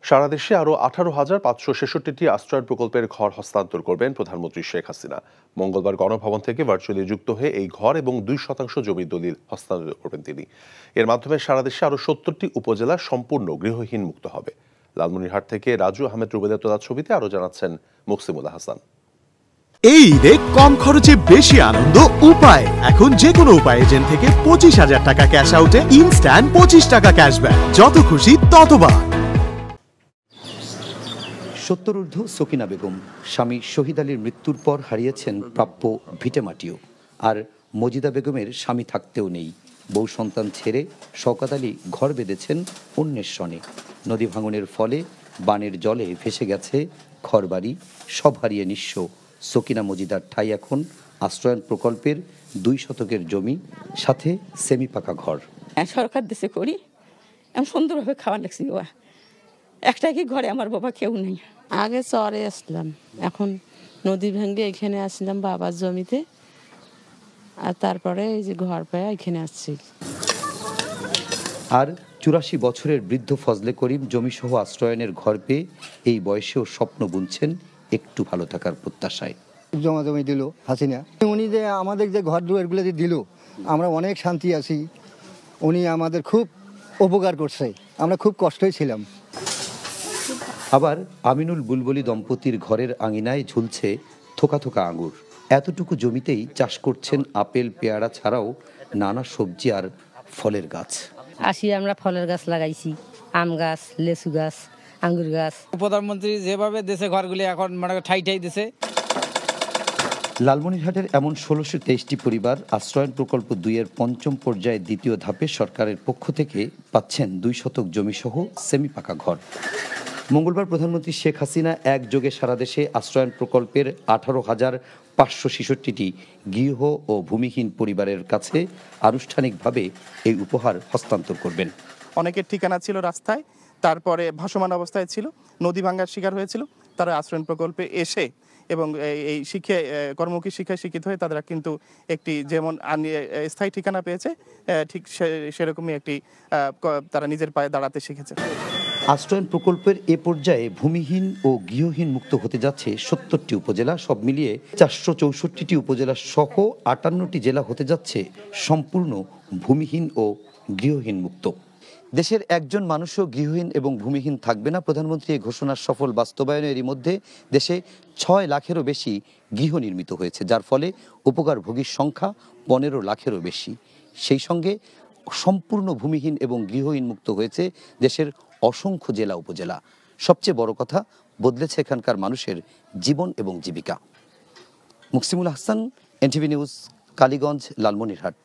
সারা দেশে আরও 18,566টি আশ্রয় প্রকল্পের ঘর হস্তান্তর করবেন প্রধানমন্ত্রী শেখ হাসিনা। মঙ্গলবার গণভবন থেকে ভার্চুয়ালি যুক্ত হয়ে এই ঘর এবং 2% জমির দলিল হস্তান্তর করবেন তিনি। এর মাধ্যমে সারা দেশে আরও 70টি উপজেলা সম্পূর্ণ গৃহহীন মুক্ত হবে। লালমনিরহাট থেকে রাজু আহমেদ রুবেলের তোলা ছবিতে আরও জানাচ্ছেন মুকসিমুল হাসান। এই ঈদে কম খরচে বেশি আনন্দ উপায়। এখন যে কোনো উপায় এজেন্ট থেকে 25,000 টাকা ক্যাশ আউটে ইনস্ট্যান্ট 25 টাকা ক্যাশব্যাক। যত খুশি ততবার। 70 ঊর্ধ্ব সকিনা বেগম স্বামী শহীদ আলীর মৃত্যুর পর হারিয়েছেন প্রাপ্য ভিটেমাটিও। আর মজিদা বেগমের স্বামী থাকতেও নেই। বউ সন্তান ছেড়ে শওকত আলী ঘর বেঁধেছেন অন্যের সনে। নদী ভাঙনের ফলে বানের জলে ভেসে গেছে ঘরবাড়ি, সব হারিয়ে নিঃস্ব সকিনা মজিদার ঠাঁই এখন আশ্রয়ন প্রকল্পের 2 শতকের জমি, সাথে সেমি পাকা ঘর। সরকার দেশে করি এমন সুন্দরভাবে খাওয়া লাগছে। বাবা একটা কি ঘরে আমার বাবা কেউ নেই। আগে চরে আসলাম, এখন নদী ভেঙে এখানে আসলাম বাবার জমিতে, আর তারপরে এই যে ঘর পায় এখানে আসছি। আর 84 বছরের বৃদ্ধ ফজলে করিম জমিসহ আশ্রয়নের ঘর পেয়ে এই বয়সেও স্বপ্ন বুনছেন একটু ভালো থাকার প্রত্যাশায়। জমি দিল হাসিনা, উনি যে আমাদের যে ঘর দুয়ারগুলো যে দিল, আমরা অনেক শান্তি আছি। উনি আমাদের খুব উপকার করছে, আমরা খুব কষ্টই ছিলাম। আবার আমিনুল বুলবুলি দম্পতির ঘরের আঙিনায় ঝুলছে থোকা থোকা আঙুর। এতটুকু জমিতেই চাষ করছেন আপেল, পেয়ারা ছাড়াও নানা সবজি আর ফলের গাছ। আমরা ফলের গাছ লাগাইছি, আম গাছ, লেচু গাছ, আঙ্গুর গাছ। প্রধানমন্ত্রী যেভাবে দেশে ঘরগুলি এখন মানে ঠাই দিছে। লালমনিরহাটের এমন 1623টি পরিবার আশ্রয়ন প্রকল্প 2-এর 5ম পর্যায়ে 2য় ধাপে সরকারের পক্ষ থেকে পাচ্ছেন 2 শতক জমিসহ সেমি পাকা ঘর। মঙ্গলবার প্রধানমন্ত্রী শেখ হাসিনা একযোগে সারা দেশে আশ্রয়ন প্রকল্পের 18,566টি গৃহ ও ভূমিহীন পরিবারের কাছে আনুষ্ঠানিকভাবে এই উপহার হস্তান্তর করবেন। অনেকের ঠিকানা ছিল রাস্তায়, তারপরে ভাসমান অবস্থায় ছিল, নদী ভাঙ্গার শিকার হয়েছিল। তারা আশ্রয়ন প্রকল্পে এসে এবং এই শিক্ষায় কর্মমুখী শিক্ষায় শিক্ষিত হয়ে তারা কিন্তু একটি যেমন স্থায়ী ঠিকানা পেয়েছে, ঠিক সেরকমই একটি তারা নিজের পায়ে দাঁড়াতে শিখেছে। আশ্রয়ন প্রকল্পের এ পর্যায়ে ভূমিহীন ও গৃহহীন মুক্ত হতে যাচ্ছে 70টি উপজেলা। সব মিলিয়ে 464টি উপজেলা সহ 58টি জেলা হতে যাচ্ছে সম্পূর্ণ ভূমিহীন ও গৃহহীন মুক্ত। দেশের একজন মানুষও গৃহহীন এবং ভূমিহীন থাকবে না। প্রধানমন্ত্রী এই ঘোষণার সফল বাস্তবায়নেরই মধ্যে দেশে 6 লাখেরও বেশি গৃহ নির্মিত হয়েছে, যার ফলে উপকারভোগীর সংখ্যা 15 লাখেরও বেশি। সেই সঙ্গে সম্পূর্ণ ভূমিহীন এবং গৃহহীন মুক্ত হয়েছে দেশের অসংখ্য জেলা উপজেলা। সবচেয়ে বড় কথা, বদলেছে এখানকার মানুষের জীবন এবং জীবিকা। Muksimul Hasan, NTV news, Kaliganj, Lalmonirhat.